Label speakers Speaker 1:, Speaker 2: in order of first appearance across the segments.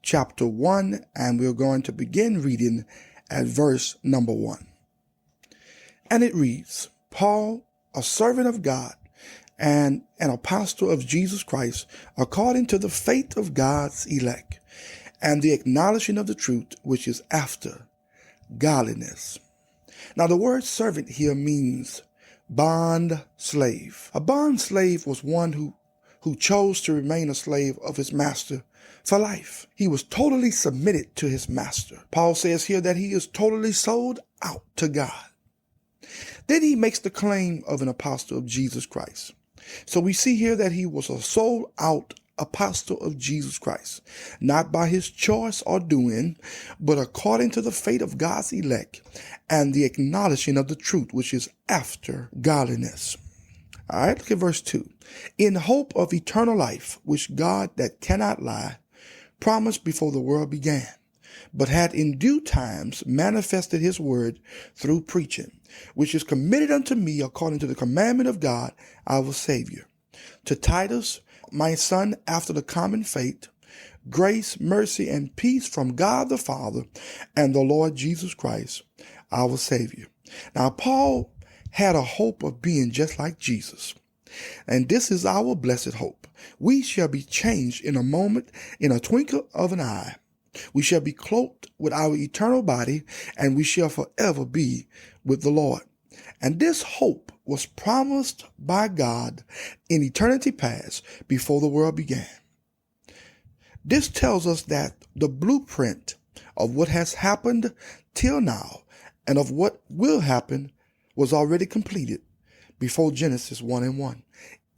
Speaker 1: chapter 1, and we're going to begin reading at verse number 1. And it reads, Paul, a servant of God and an apostle of Jesus Christ, according to the faith of God's elect, and the acknowledging of the truth which is after godliness. Now the word servant here means bond slave. A bond slave was one who chose to remain a slave of his master for life. He was totally submitted to his master. Paul says here that he is totally sold out to God. Then he makes the claim of an apostle of Jesus Christ. So we see here that he was a sold out apostle of Jesus Christ, not by his choice or doing, but according to the fate of God's elect and the acknowledging of the truth, which is after godliness. All right, look at verse 2. In hope of eternal life, which God that cannot lie promised before the world began, but had in due times manifested his word through preaching, which is committed unto me according to the commandment of God, our Savior. To Titus, my son, after the common faith, grace, mercy, and peace from God the Father and the Lord Jesus Christ, our Savior. Now, Paul had a hope of being just like Jesus. And this is our blessed hope. We shall be changed in a moment, in a twinkle of an eye. We shall be clothed with our eternal body, and we shall forever be with the Lord. And this hope was promised by God in eternity past, before the world began. This tells us that the blueprint of what has happened till now and of what will happen was already completed before Genesis 1:1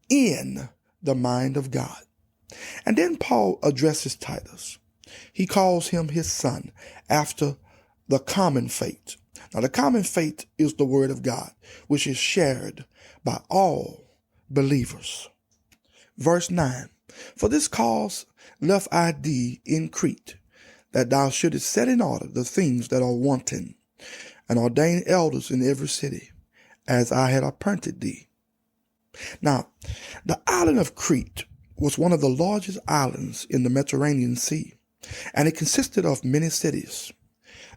Speaker 1: in the mind of God. And then Paul addresses Titus. He calls him his son after the common faith. Now, the common faith is the word of God, which is shared by all believers. Verse 9, for this cause left I thee in Crete, that thou shouldest set in order the things that are wanting, and ordain elders in every city, as I had appointed thee. Now, the island of Crete was one of the largest islands in the Mediterranean Sea, and it consisted of many cities.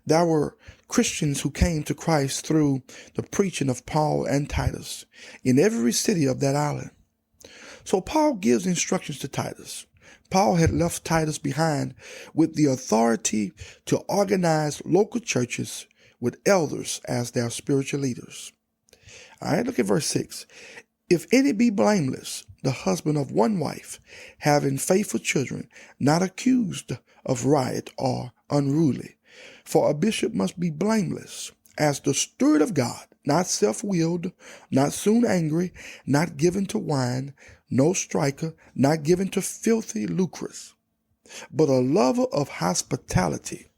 Speaker 1: There were Christians who came to Christ through the preaching of Paul and Titus in every city of that island. So Paul gives instructions to Titus. Paul had left Titus behind with the authority to organize local churches with elders as their spiritual leaders. All right, look at verse 6. If any be blameless, the husband of one wife, having faithful children, not accused of riot or unruly. For a bishop must be blameless, as the steward of God, not self-willed, not soon angry, not given to wine, no striker, not given to filthy lucres, but a lover of hospitality,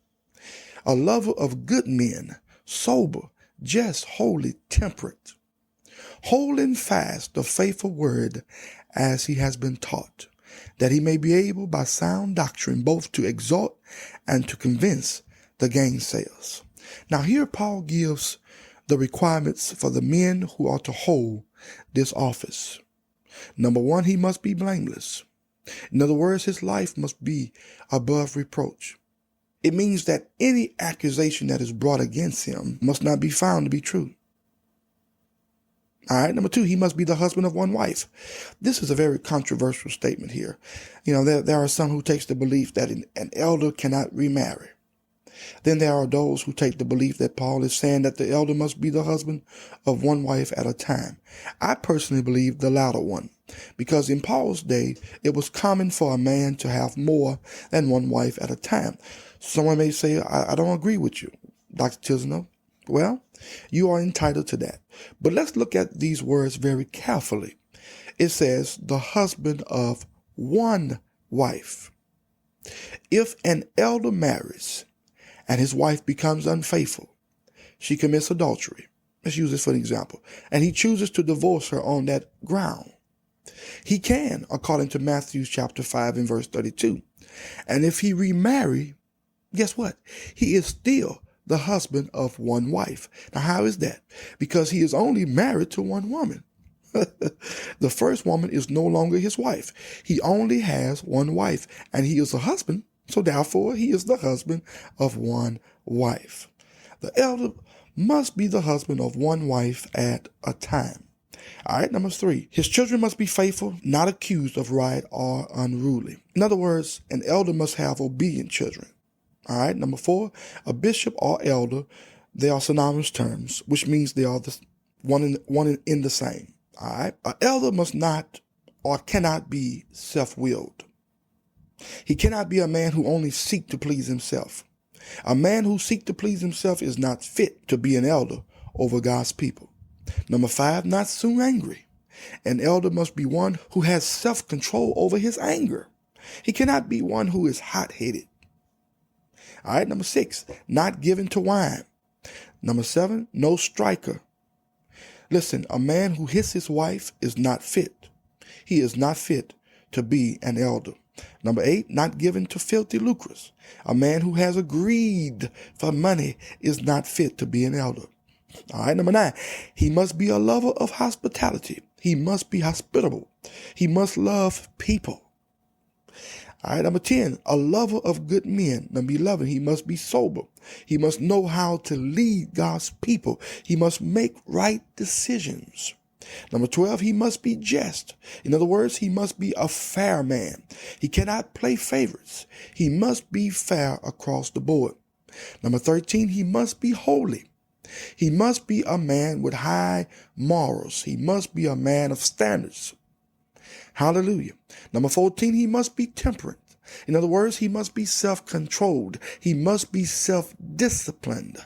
Speaker 1: a lover of good men, sober, just, holy, temperate, holding fast the faithful word as he has been taught, that he may be able by sound doctrine both to exhort and to convince the gainsayers. Now here Paul gives the requirements for the men who are to hold this office. Number one, he must be blameless. In other words, his life must be above reproach. It means that any accusation that is brought against him must not be found to be true. All right. Number two, he must be the husband of one wife. This is a very controversial statement here. You know, there are some who takes the belief that an elder cannot remarry. Then there are those who take the belief that Paul is saying that the elder must be the husband of one wife at a time. I personally believe the latter one, because in Paul's day, it was common for a man to have more than one wife at a time. Someone may say, I don't agree with you, Dr. Tezeno. Well, you are entitled to that. But let's look at these words very carefully. It says the husband of one wife. If an elder marries and his wife becomes unfaithful, she commits adultery. Let's use this for an example. And he chooses to divorce her on that ground. He can, according to Matthew chapter 5 and verse 32. And if he remarry, guess what? He is still the husband of one wife. Now, how is that? Because he is only married to one woman. The first woman is no longer his wife. He only has one wife, and he is a husband So therefore, he is the husband of one wife. The elder must be the husband of one wife at a time. All right, number 3, his children must be faithful, not accused of riot or unruly. In other words, an elder must have obedient children. All right, number 4, a bishop or elder, they are synonymous terms, which means they are one in the same. All right, an elder must not or cannot be self-willed. He cannot be a man who only seeks to please himself. A man who seeks to please himself is not fit to be an elder over God's people. Number 5, not soon angry. An elder must be one who has self-control over his anger. He cannot be one who is hot-headed. All right, number 6, not given to wine. Number 7, no striker. Listen, a man who hits his wife is not fit. He is not fit to be an elder. Number 8, not given to filthy lucres. A man who has a greed for money is not fit to be an elder. All right, number 9, he must be a lover of hospitality. He must be hospitable. He must love people. All right, number 10, a lover of good men. Number 11, he must be sober. He must know how to lead God's people. He must make right decisions. Number 12, he must be just. In other words, he must be a fair man. He cannot play favorites. He must be fair across the board. Number 13, he must be holy. He must be a man with high morals. He must be a man of standards. Hallelujah. Number 14, he must be temperate. In other words, he must be self-controlled. He must be self-disciplined.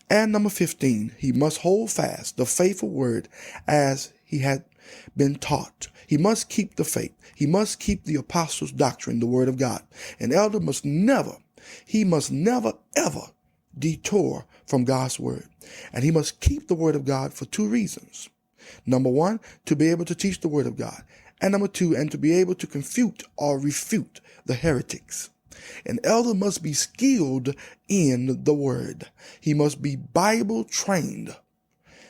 Speaker 1: And number 15, he must hold fast the faithful word as he had been taught. He must keep the faith. He must keep the apostles' doctrine, the word of God. An elder must never ever detour from God's word. And he must keep the word of God for 2 reasons. Number 1, to be able to teach the word of God. And number 2, and to be able to confute or refute the heretics. An elder must be skilled in the word. He must be Bible trained.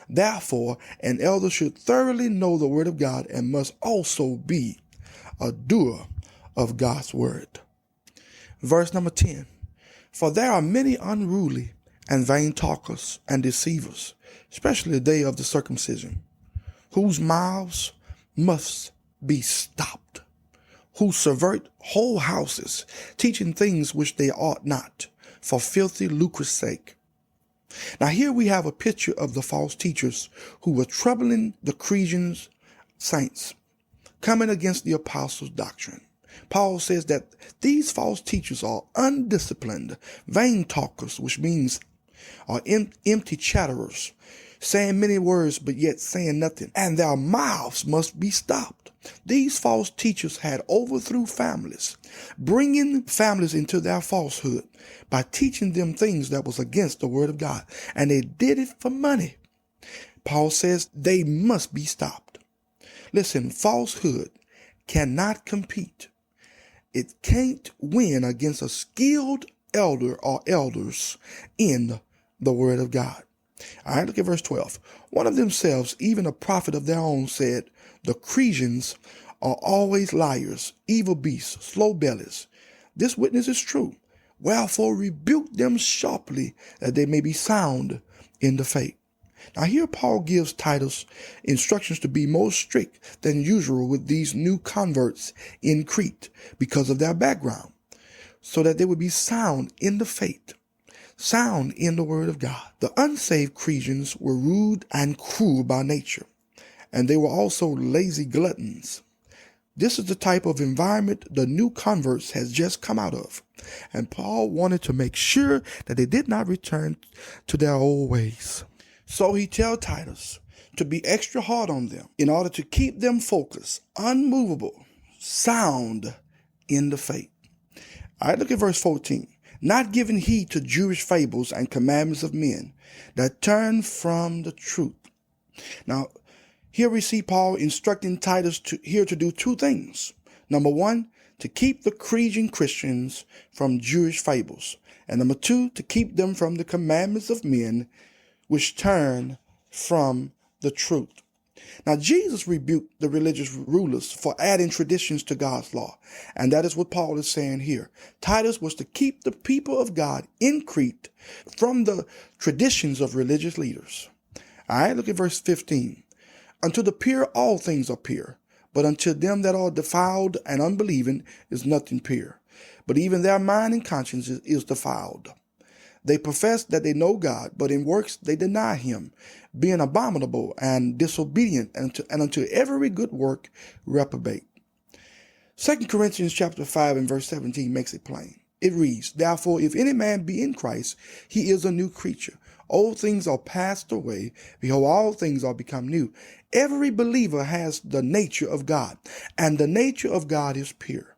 Speaker 1: Therefore, an elder should thoroughly know the word of God and must also be a doer of God's word. Verse number 10. For there are many unruly and vain talkers and deceivers, especially the day of the circumcision, whose mouths must be stopped, who subvert whole houses, teaching things which they ought not, for filthy lucre's sake. Now here we have a picture of the false teachers who were troubling the Cretan saints, coming against the apostles' doctrine. Paul says that these false teachers are undisciplined, vain talkers, which means are empty chatterers, saying many words but yet saying nothing, and their mouths must be stopped. These false teachers had overthrew families, bringing families into their falsehood by teaching them things that was against the word of God, and they did it for money. Paul says they must be stopped. Listen, falsehood cannot compete. It can't win against a skilled elder or elders in the word of God. All right, look at verse 12. One of themselves, even a prophet of their own, said, the Cretans are always liars, evil beasts, slow bellies. This witness is true. Wherefore rebuke them sharply, that they may be sound in the faith. Now here Paul gives Titus instructions to be more strict than usual with these new converts in Crete because of their background, so that they would be sound in the faith, sound in the word of God. The unsaved Cretans were rude and cruel by nature, and they were also lazy gluttons. This is the type of environment the new converts has just come out of, and Paul wanted to make sure that they did not return to their old ways. So he tells Titus to be extra hard on them in order to keep them focused, unmovable, sound in the faith. All right, look at verse 14. Not giving heed to Jewish fables and commandments of men that turn from the truth. Now, here we see Paul instructing Titus to do 2 things. Number 1, to keep the Cretan Christians from Jewish fables. And number 2, to keep them from the commandments of men which turn from the truth. Now, Jesus rebuked the religious rulers for adding traditions to God's law. And that is what Paul is saying here. Titus was to keep the people of God in Crete from the traditions of religious leaders. All right, look at verse 15. Unto the pure all things are pure, but unto them that are defiled and unbelieving is nothing pure. But even their mind and conscience is defiled. They profess that they know God, but in works they deny him, being abominable and disobedient, and unto every good work reprobate. 2 Corinthians chapter 5 and verse 17 makes it plain. It reads, Therefore, if any man be in Christ, he is a new creature. Old things are passed away. Behold, all things are become new. Every believer has the nature of God, and the nature of God is pure.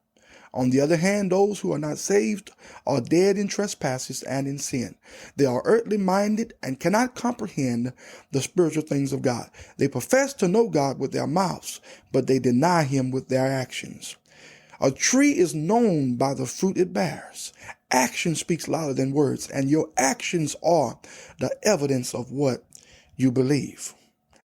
Speaker 1: On the other hand, those who are not saved are dead in trespasses and in sin. They are earthly minded and cannot comprehend the spiritual things of God. They profess to know God with their mouths, but they deny him with their actions. A tree is known by the fruit it bears. Action speaks louder than words, and your actions are the evidence of what you believe.